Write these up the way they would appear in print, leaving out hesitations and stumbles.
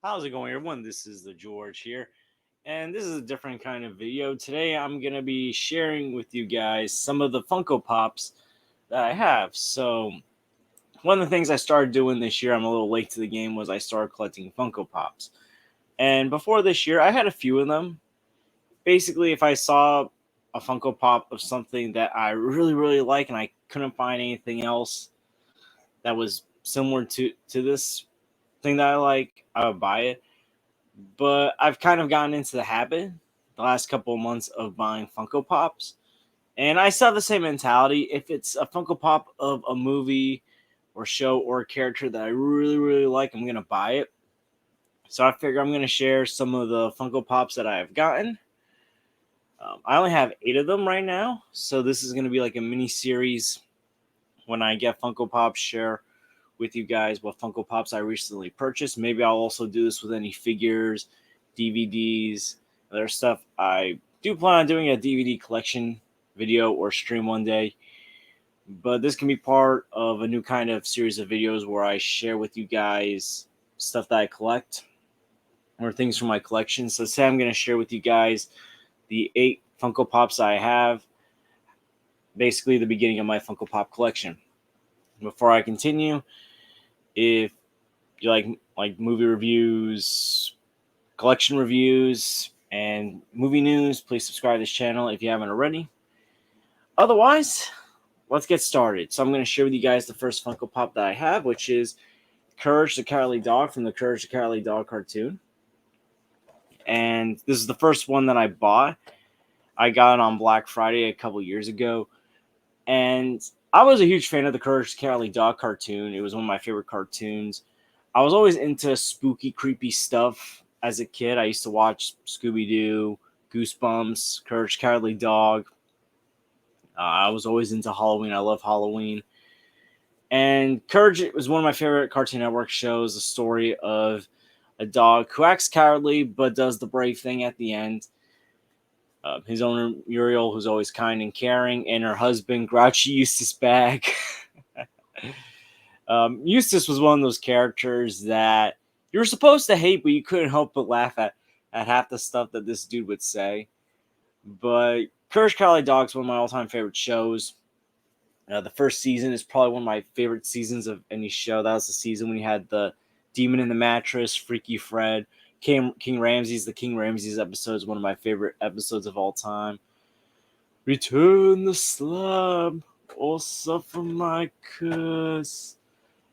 How's it going, everyone? This is the George here, and this is a different kind of video. Today, I'm going to be sharing with you guys some of the Funko Pops that I have. So, one of the things I started doing this year, I'm a little late to the game, was I started collecting Funko Pops. And before this year, I had a few of them. Basically, if I saw a Funko Pop of something that I really, really like and I couldn't find anything else that was similar to this thing that I like, I would buy it. But I've kind of gotten into the habit the last couple of months of buying Funko Pops. And I still have the same mentality. If it's a Funko Pop of a movie or show or a character that I really, really like, I'm going to buy it. So I figure I'm going to share some of the Funko Pops that I have gotten. I only have 8 of them right now. So this is going to be like a mini series when I get Funko Pops, share with you guys what Funko Pops I recently purchased. Maybe I'll also do this with any figures, DVDs, other stuff. I do plan on doing a DVD collection video or stream one day, but this can be part of a new kind of series of videos where I share with you guys stuff that I collect or things from my collection. So today I'm going to share with you guys the 8 Funko Pops I have, basically the beginning of my Funko Pop collection. Before I continue, if you like movie reviews, collection reviews, and movie news, please subscribe to this channel if you haven't already. Otherwise, let's get started. So I'm going to share with you guys the first Funko Pop that I have, which is Courage the Cowardly Dog from the Courage the Cowardly Dog cartoon. And this is the first one that I bought. I got it on Black Friday a couple years ago. And I was a huge fan of the Courage the Cowardly Dog cartoon. It was one of my favorite cartoons. I was always into spooky, creepy stuff as a kid. I used to watch Scooby-Doo, Goosebumps, Courage the Cowardly Dog. I was always into Halloween. I love Halloween. And Courage was one of my favorite Cartoon Network shows, the story of a dog who acts cowardly but does the brave thing at the end. His owner, Muriel, who's always kind and caring, and her husband, Grouchy Eustace Bag. Eustace was one of those characters that you were supposed to hate, but you couldn't help but laugh at half the stuff that this dude would say. But Courage Cowardly Dog is one of my all-time favorite shows. The first season is probably one of my favorite seasons of any show. That was the season when you had the Demon in the Mattress, Freaky Fred, King Ramses. The King Ramses episode is one of my favorite episodes of all time. Return the slab or suffer my curse.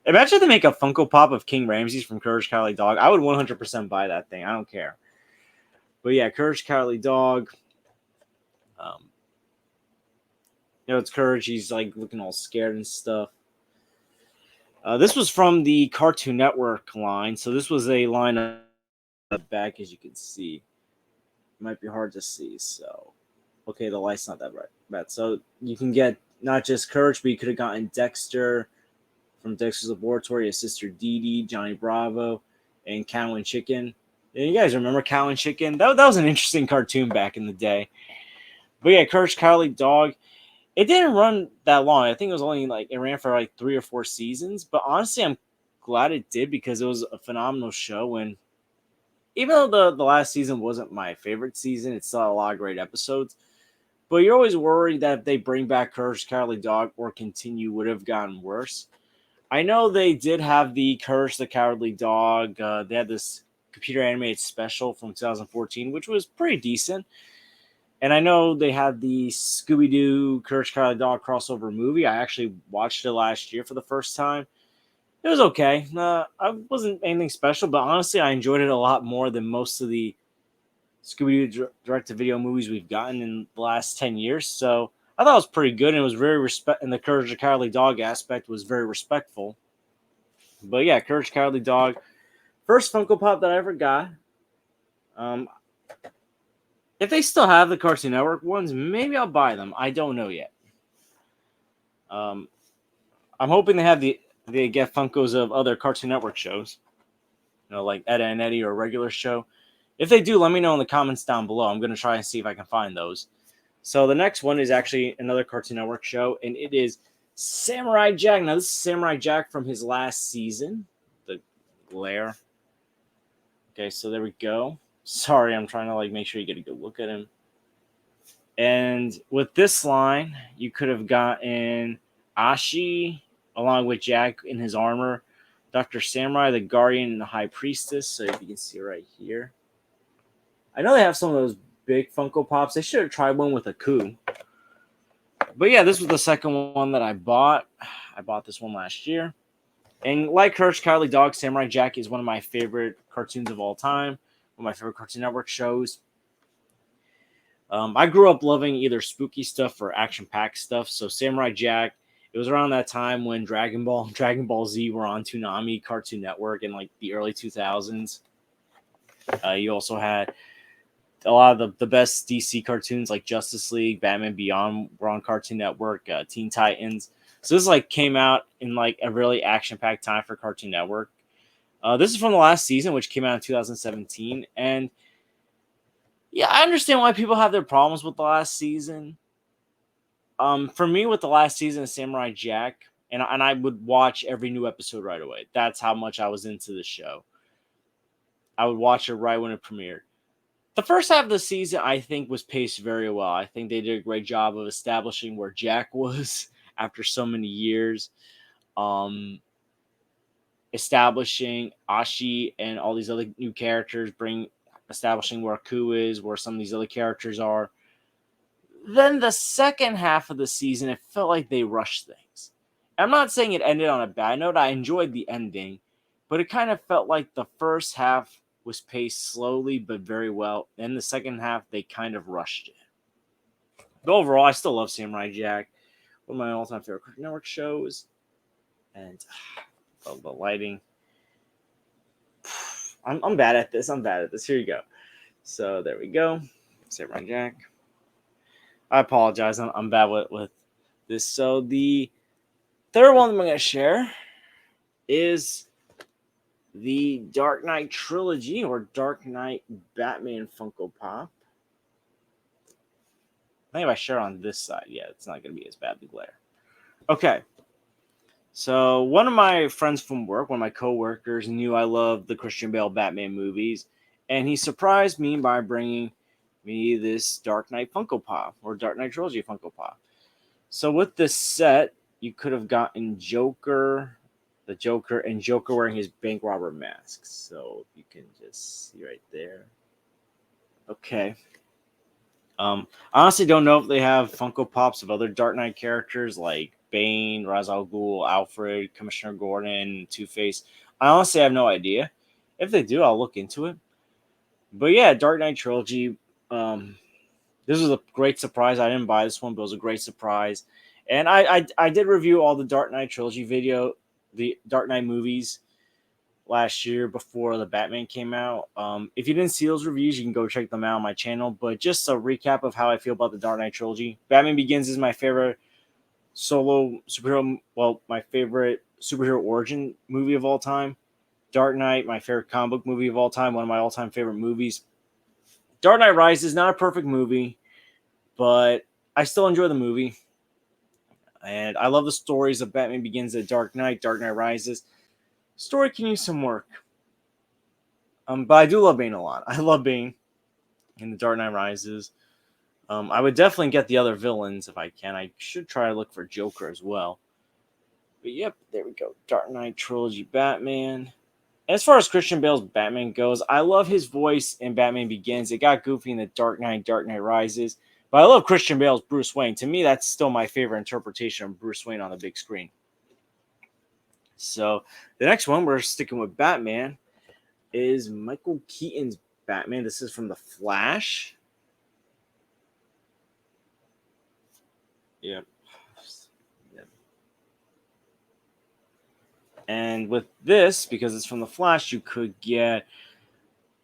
Imagine if they make a Funko Pop of King Ramses from Courage Cowardly Dog. I would 100% buy that thing. I don't care. But yeah, Courage Cowardly Dog. It's Courage. He's like looking all scared and stuff. This was from the Cartoon Network line. So this was a line of the back, as you can see. It might be hard to see. So, okay, the light's not that bad. So you can get not just Courage, but you could have gotten Dexter from Dexter's Laboratory, his sister Dee Dee, Johnny Bravo, and Cow and Chicken. And you guys remember Cow and Chicken? That was an interesting cartoon back in the day. But yeah, Courage Cowardly Dog. It didn't run that long. I think it was only it ran for like 3 or 4 seasons. But honestly, I'm glad it did because it was a phenomenal show. And even though the last season wasn't my favorite season, it still had a lot of great episodes. But you're always worried that if they bring back Courage the Cowardly Dog or continue, would have gotten worse. I know they did have the Courage the Cowardly Dog. They had this computer animated special from 2014, which was pretty decent. And I know they had the Scooby-Doo Courage the Cowardly Dog crossover movie. I actually watched it last year for the first time. It was okay. I wasn't anything special, but honestly, I enjoyed it a lot more than most of the Scooby-Doo direct-to-video movies we've gotten in the last 10 years. So I thought it was pretty good, and it was very and the Courage the Cowardly Dog aspect was very respectful. But yeah, Courage the Cowardly Dog, first Funko Pop that I ever got. If they still have the Cartoon Network ones, maybe I'll buy them. I don't know yet. I'm hoping they get Funkos of other Cartoon Network shows, like Ed, and Eddie or a regular show. If they do, let me know in the comments down below. I'm going to try and see if I can find those. So the next one is actually another Cartoon Network show, and it is Samurai Jack. Now, this is Samurai Jack from his last season, The Glare. Okay, so there we go. Sorry, I'm trying to like make sure you get a good look at him. And with this line, you could have gotten Ashi along with Jack in his armor, Dr. Samurai, the Guardian, and the High Priestess. So if you can see right here. I know they have some of those big Funko Pops. They should have tried one with a coup. But yeah, this was the second one that I bought. I bought this one last year. And like Hirsch, Cowardly Dog, Samurai Jack is one of my favorite cartoons of all time. One of my favorite Cartoon Network shows. I grew up loving either spooky stuff or action-packed stuff. So Samurai Jack, it was around that time when Dragon Ball and Dragon Ball Z were on Toonami Cartoon Network in like the early 2000s. You also had a lot of the best DC cartoons like Justice League, Batman Beyond were on Cartoon Network, Teen Titans. So this like came out in like a really action-packed time for Cartoon Network. This is from the last season, which came out in 2017, and yeah, I understand why people have their problems with the last season. For me, with the last season of Samurai Jack, and I would watch every new episode right away. That's how much I was into the show. I would watch it right when it premiered. The first half of the season, I think, was paced very well. I think they did a great job of establishing where Jack was after so many years. Um, Establishing Ashi and all these other new characters, establishing where Ku is, where some of these other characters are. Then the second half of the season, it felt like they rushed things. I'm not saying it ended on a bad note. I enjoyed the ending, but it kind of felt like the first half was paced slowly but very well. And the second half, they kind of rushed it. But overall, I still love Samurai Jack. One of my all-time favorite Cartoon Network shows. And the lighting. I'm bad at this. Here you go. So there we go. Samurai Jack. I apologize. I'm bad with this. So the third one I'm going to share is the Dark Knight trilogy or Dark Knight Batman Funko Pop. I think if I share on this side, yeah, it's not going to be as badly glare. Okay. So one of my friends from work, one of my coworkers, knew I loved the Christian Bale Batman movies, and he surprised me by bringing me this Dark Knight Funko Pop or Dark Knight trilogy Funko Pop. So with this set, you could have gotten the Joker, and Joker wearing his bank robber mask. So if you can just see right there. Okay. I honestly don't know if they have Funko Pops of other Dark Knight characters like Bane, Ra's al Ghul, Alfred, Commissioner Gordon, Two-Face. I honestly have no idea. If they do, I'll look into it. But yeah, Dark Knight trilogy. This was a great surprise. I didn't buy this one, but it was a great surprise. And I did review all the Dark Knight trilogy the Dark Knight movies last year before the Batman came out. If you didn't see those reviews, you can go check them out on my channel. But just a recap of how I feel about the Dark Knight trilogy. Batman Begins is my favorite solo superhero, well, my favorite superhero origin movie of all time. Dark Knight, my favorite comic book movie of all time, one of my all-time favorite movies. Dark Knight Rises, not a perfect movie, but I still enjoy the movie. And I love the stories of Batman Begins and Dark Knight Rises. Story can use some work. But I do love Bane a lot. I love Bane in The Dark Knight Rises. I would definitely get the other villains if I can. I should try to look for Joker as well. But yep, there we go. Dark Knight Trilogy Batman. As far as Christian Bale's Batman goes, I love his voice in Batman Begins. It got goofy in The Dark Knight Rises. But I love Christian Bale's Bruce Wayne. To me, that's still my favorite interpretation of Bruce Wayne on the big screen. So the next one, we're sticking with Batman, is Michael Keaton's Batman. This is from The Flash. Yep. And with this, because it's from The Flash, you could get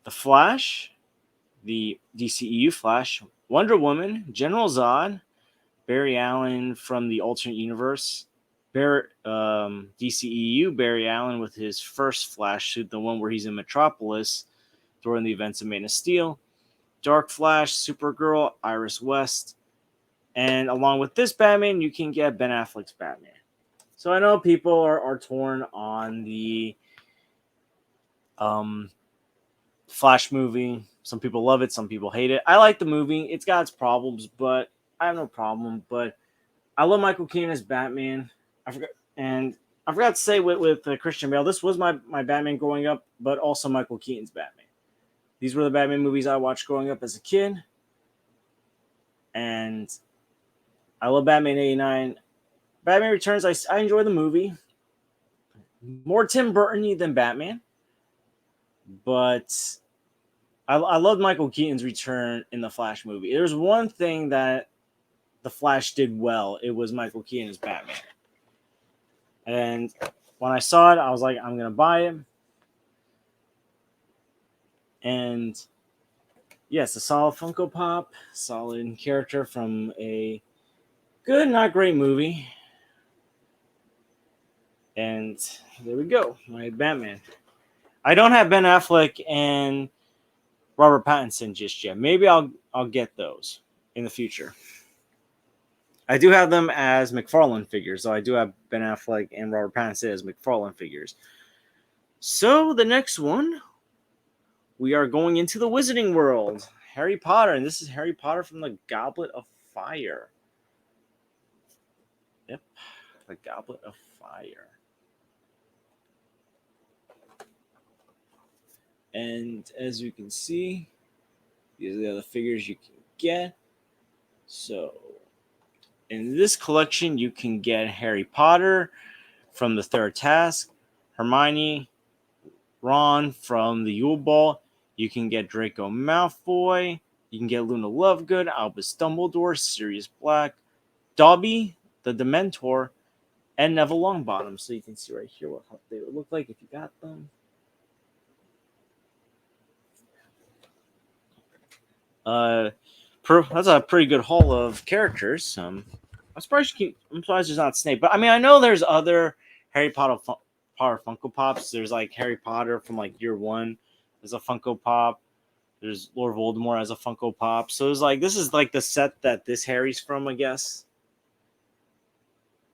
The Flash, the DCEU Flash, Wonder Woman, General Zod, Barry Allen from the alternate universe, DCEU, Barry Allen with his first Flash suit, the one where he's in Metropolis during the events of Man of Steel, Dark Flash, Supergirl, Iris West, and along with this Batman, you can get Ben Affleck's Batman. So I know people are torn on the Flash movie. Some people love it, some people hate it. I like the movie. It's got its problems, but I have no problem. But I love Michael Keaton as Batman. I forgot, and I forgot to say with Christian Bale, this was my Batman growing up, but also Michael Keaton's Batman. These were the Batman movies I watched growing up as a kid, and I love Batman '89. Batman Returns. I enjoy the movie. More Tim Burton than Batman, but I loved Michael Keaton's return in the Flash movie. There's one thing that the Flash did well. It was Michael Keaton as Batman. And when I saw it, I was like, I'm gonna buy it. And yes, a solid Funko Pop, solid character from a good, not great movie. And there we go, my Batman. I don't have Ben Affleck and Robert Pattinson just yet. Maybe I'll get those in the future. I do have them as McFarlane figures, so I do have Ben Affleck and Robert Pattinson as McFarlane figures. So the next one, we are going into the Wizarding World. Harry Potter, and this is Harry Potter from the Goblet of Fire. Yep, the Goblet of Fire. And as you can see, these are the other figures you can get. So in this collection, you can get Harry Potter from the Third Task, Hermione, Ron from the Yule Ball. You can get Draco Malfoy. You can get Luna Lovegood, Albus Dumbledore, Sirius Black, Dobby, the Dementor, and Neville Longbottom. So you can see right here what they would look like if you got them. That's a pretty good haul of characters. I'm surprised there's not Snape, but I mean I know there's other Harry Potter Funko Pops. There's like Harry Potter from like year one. There's a Funko Pop. There's Lord Voldemort as a Funko Pop. So it's like this is like the set that this Harry's from, I guess.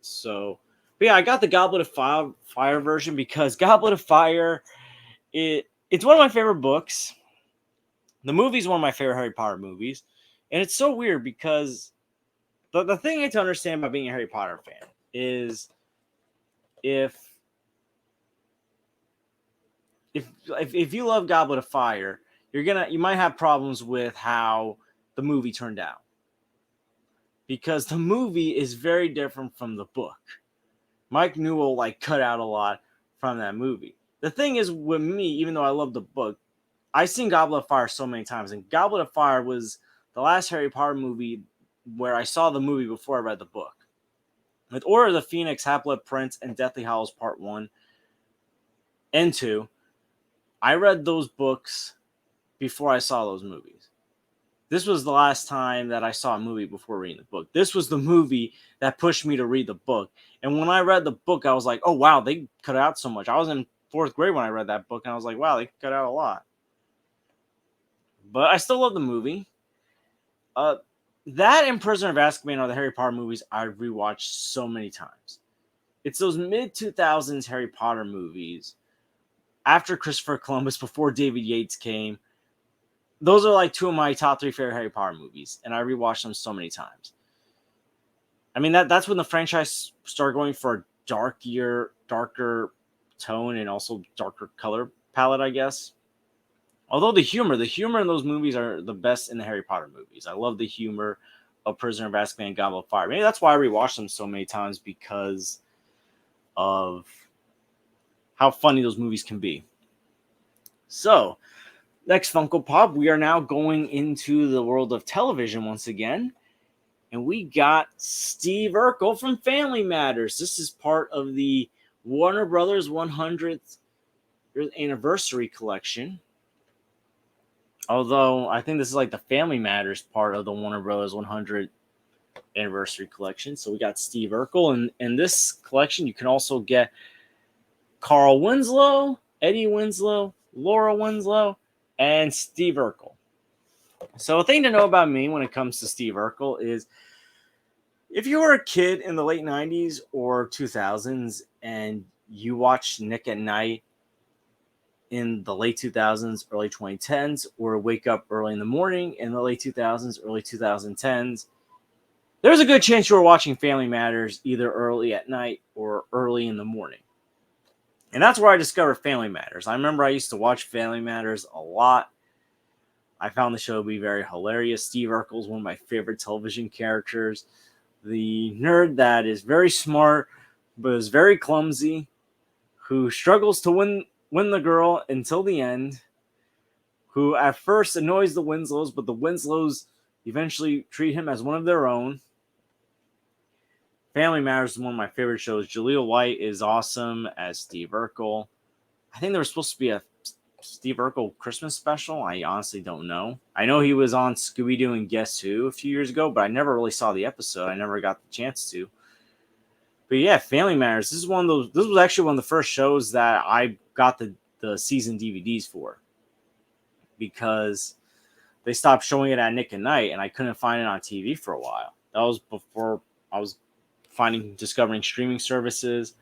So, but yeah, I got the Goblet of Fire version because Goblet of Fire, it's one of my favorite books. The movie's one of my favorite Harry Potter movies. And it's so weird because the thing you have to understand about being a Harry Potter fan is if you love Goblet of Fire, you might have problems with how the movie turned out. Because the movie is very different from the book. Mike Newell like cut out a lot from that movie. The thing is with me, even though I love the book, I've seen Goblet of Fire so many times, and Goblet of Fire was the last Harry Potter movie where I saw the movie before I read the book. With Order of the Phoenix, Half-Blood Prince, and Deathly Hallows Part 1 and 2, I read those books before I saw those movies. This was the last time that I saw a movie before reading the book. This was the movie that pushed me to read the book. And when I read the book, I was like, oh, wow, they cut out so much. I was in 4th grade when I read that book, and I was like, wow, they cut out a lot. But I still love the movie. That and Prisoner of Azkaban are the Harry Potter movies I've rewatched so many times. It's those mid-2000s Harry Potter movies after Christopher Columbus, before David Yates came. Those are like 2 of my top 3 favorite Harry Potter movies, and I rewatched them so many times. I mean, that's when the franchise started going for a darker tone and also darker color palette, I guess. Although the humor in those movies are the best in the Harry Potter movies. I love the humor of Prisoner of Azkaban and Goblet of Fire. Maybe that's why I rewatched them so many times, because of how funny those movies can be. So, next Funko Pop, we are now going into the world of television once again. And we got Steve Urkel from Family Matters. This is part of the Warner Brothers 100th anniversary collection. Although I think this is like the Family Matters part of the Warner Brothers 100th anniversary collection. So we got Steve Urkel. And in this collection, you can also get Carl Winslow, Eddie Winslow, Laura Winslow, and Steve Urkel. So a thing to know about me when it comes to Steve Urkel is if you were a kid in the late 90s or 2000s and you watched Nick at Night, in the late 2000s, early 2010s, or wake up early in the morning in the late 2000s, early 2010s, there's a good chance you were watching Family Matters either early at night or early in the morning. And that's where I discovered Family Matters. I remember I used to watch Family Matters a lot. I found the show to be very hilarious. Steve Urkel is one of my favorite television characters. The nerd that is very smart but is very clumsy, who struggles to win the girl until the end, who at first annoys the Winslows, but the Winslows eventually treat him as one of their own. Family Matters is one of my favorite shows. Jaleel White is awesome as Steve Urkel. I think there was supposed to be a Steve Urkel Christmas special. I honestly don't know. I know he was on Scooby-Doo and Guess Who a few years ago, but I never really saw the episode. I never got the chance to. But yeah, Family Matters. This is one of those. This was actually one of the first shows that I got the season DVDs for, because they stopped showing it at Nick and Night, and I couldn't find it on TV for a while. That was before I was discovering streaming services,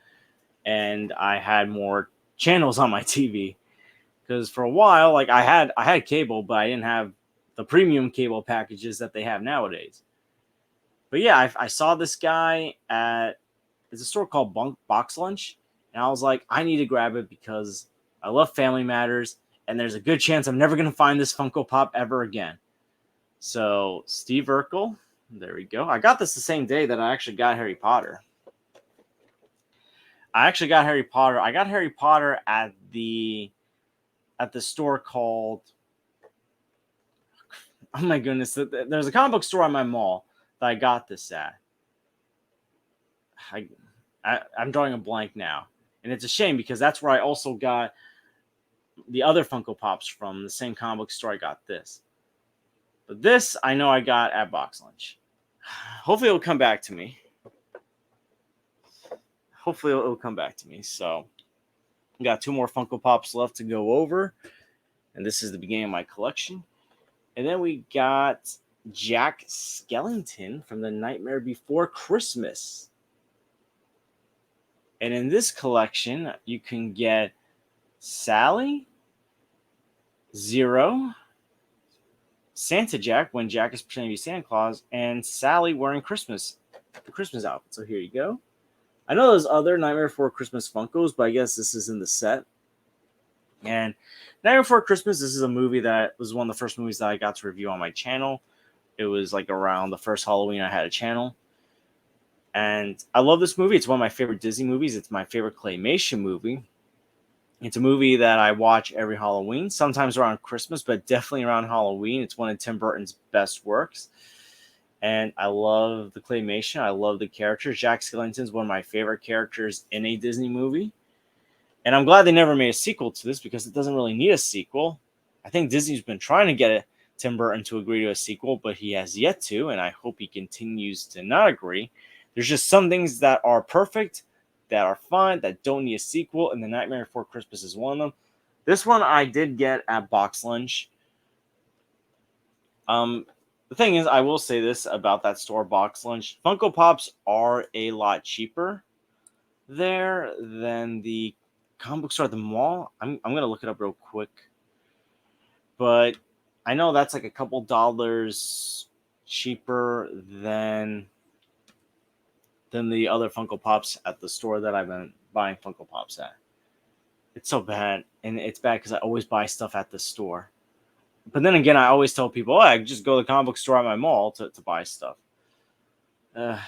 and I had more channels on my TV. Because for a while, like I had cable, but I didn't have the premium cable packages that they have nowadays. But yeah, I saw this guy at it's a store called Box Lunch, and I was like, I need to grab it because I love Family Matters, and there's a good chance I'm never gonna find this Funko Pop ever again. So Steve Urkel, there we go. I got this the same day that I actually got Harry Potter. I got Harry Potter at the store called, oh my goodness, there's a comic book store on my mall that I got this at. I'm drawing a blank now, and it's a shame because that's where I also got the other Funko Pops from, the same comic book store I got this. But this I know I got at Box Lunch. Hopefully it'll come back to me. So we got 2 more Funko Pops left to go over, and this is the beginning of my collection. And then we got Jack Skellington from The Nightmare Before Christmas. And in this collection, you can get Sally, Zero, Santa Jack when Jack is pretending to be Santa Claus, and Sally wearing the Christmas outfit. So here you go. I know there's other Nightmare Before Christmas Funkos, but I guess this is in the set. And Nightmare Before Christmas, this is a movie that was one of the first movies that I got to review on my channel. It was like around the first Halloween I had a channel. And I love this movie. It's one of my favorite Disney movies. It's my favorite claymation movie. It's a movie that I watch every Halloween, sometimes around Christmas, but definitely around Halloween. It's one of Tim Burton's best works. And I love the claymation. I love the characters. Jack Skellington's one of my favorite characters in a Disney movie. And I'm glad they never made a sequel to this because it doesn't really need a sequel. I think Disney's been trying to get Tim Burton to agree to a sequel, but he has yet to, and I hope he continues to not agree. There's just some things that are perfect, that are fine, that don't need a sequel, and The Nightmare Before Christmas is one of them. This one I did get at Box Lunch. The thing is, I will say this about that store, Box Lunch. Funko Pops are a lot cheaper there than the comic book store at the mall. I'm going to look it up real quick. But I know that's like a couple dollars cheaper than the other Funko Pops at the store that I've been buying Funko Pops at. It's so bad. And it's bad because I always buy stuff at the store. But then again, I always tell people, I can just go to the comic book store at my mall to buy stuff. My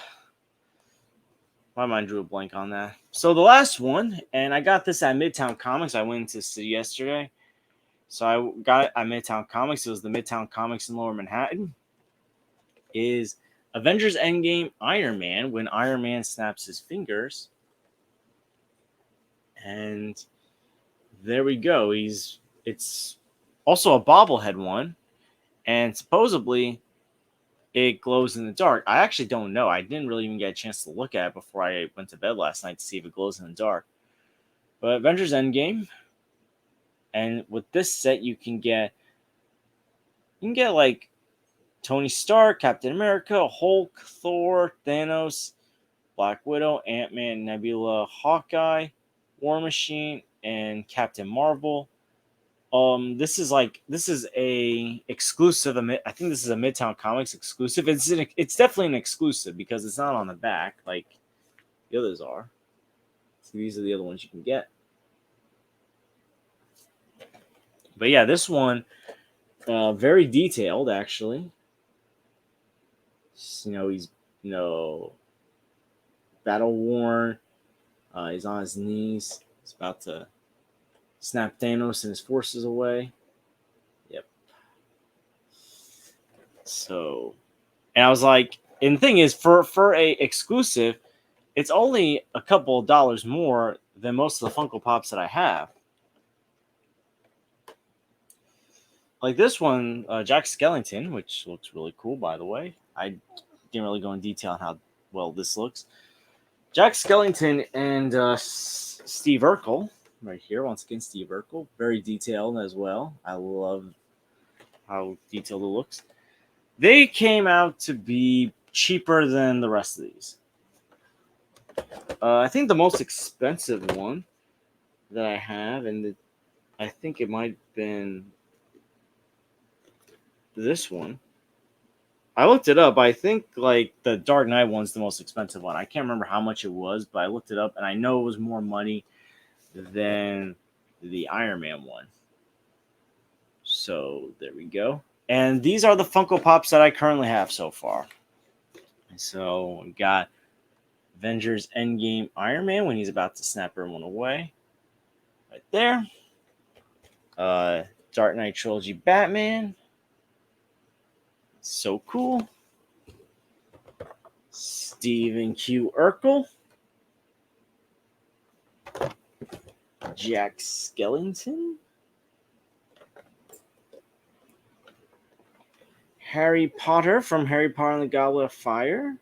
mind drew a blank on that. So the last one, and I got this at Midtown Comics. I went into City yesterday. So I got it at Midtown Comics. It was the Midtown Comics in Lower Manhattan. Is Avengers Endgame Iron Man when Iron Man snaps his fingers. And there we go. It's also a bobblehead one. And supposedly it glows in the dark. I actually don't know. I didn't really even get a chance to look at it before I went to bed last night to see if it glows in the dark. But Avengers Endgame. And with this set, you can get like Tony Stark, Captain America, Hulk, Thor, Thanos, Black Widow, Ant-Man, Nebula, Hawkeye, War Machine, and Captain Marvel. This is a exclusive. I think this is a Midtown Comics exclusive. It's definitely an exclusive because it's not on the back like the others are. So these are the other ones you can get. But yeah, this one very detailed actually. He's you know battle worn. He's on his knees. He's about to snap Thanos and his forces away. Yep. So, and I was like, and the thing is, for a exclusive, it's only a couple of dollars more than most of the Funko Pops that I have. Like this one, Jack Skellington, which looks really cool, by the way. I didn't really go in detail on how well this looks. Jack Skellington and Steve Urkel, right here. Once again, Steve Urkel, very detailed as well. I love how detailed it looks. They came out to be cheaper than the rest of these. I think the most expensive one that I have, and I think it might have been this one. I looked it up. I think like the Dark Knight one's the most expensive one. I can't remember how much it was, but I looked it up and I know it was more money than the Iron Man one. So there we go. And these are the Funko Pops that I currently have so far. So we got Avengers Endgame Iron Man when he's about to snap everyone away. Right there. Dark Knight Trilogy Batman. So cool. Stephen Q. Urkel. Jack Skellington. Harry Potter from Harry Potter and the Goblet of Fire.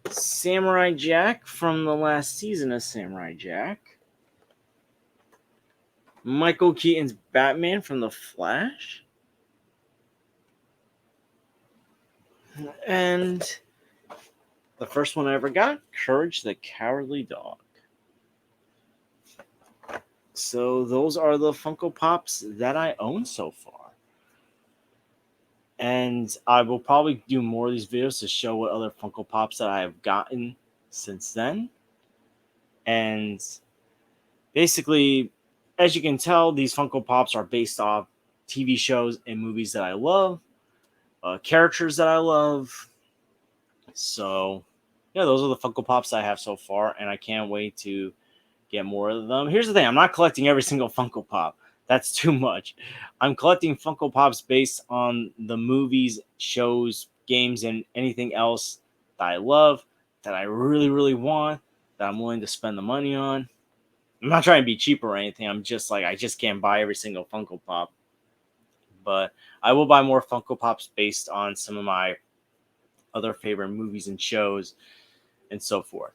Samurai Jack from the last season of Samurai Jack. Michael Keaton's Batman from The Flash. And the first one I ever got, Courage the Cowardly Dog. So those are the Funko Pops that I own so far. And I will probably do more of these videos to show what other Funko Pops that I have gotten since then. And basically, as you can tell, these Funko Pops are based off TV shows and movies that I love, characters that I love. So, yeah, those are the Funko Pops I have so far, and I can't wait to get more of them. Here's the thing, I'm not collecting every single Funko Pop. That's too much. I'm collecting Funko Pops based on the movies, shows, games, and anything else that I love, that I really, really want, that I'm willing to spend the money on. I'm not trying to be cheap or anything. I'm just like, I just can't buy every single Funko Pop. But I will buy more Funko Pops based on some of my other favorite movies and shows and so forth.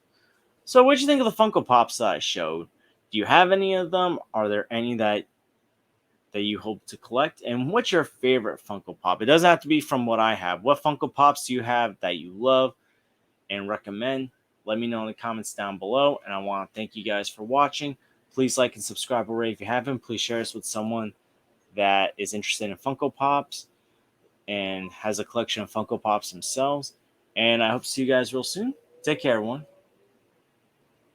So what do you think of the Funko Pops that I showed? Do you have any of them? Are there any that you hope to collect? And what's your favorite Funko Pop? It doesn't have to be from what I have. What Funko Pops do you have that you love and recommend? Let me know in the comments down below. And I want to thank you guys for watching. Please like and subscribe already if you haven't. Please share this with someone that is interested in Funko Pops and has a collection of Funko Pops themselves. And I hope to see you guys real soon. Take care, everyone.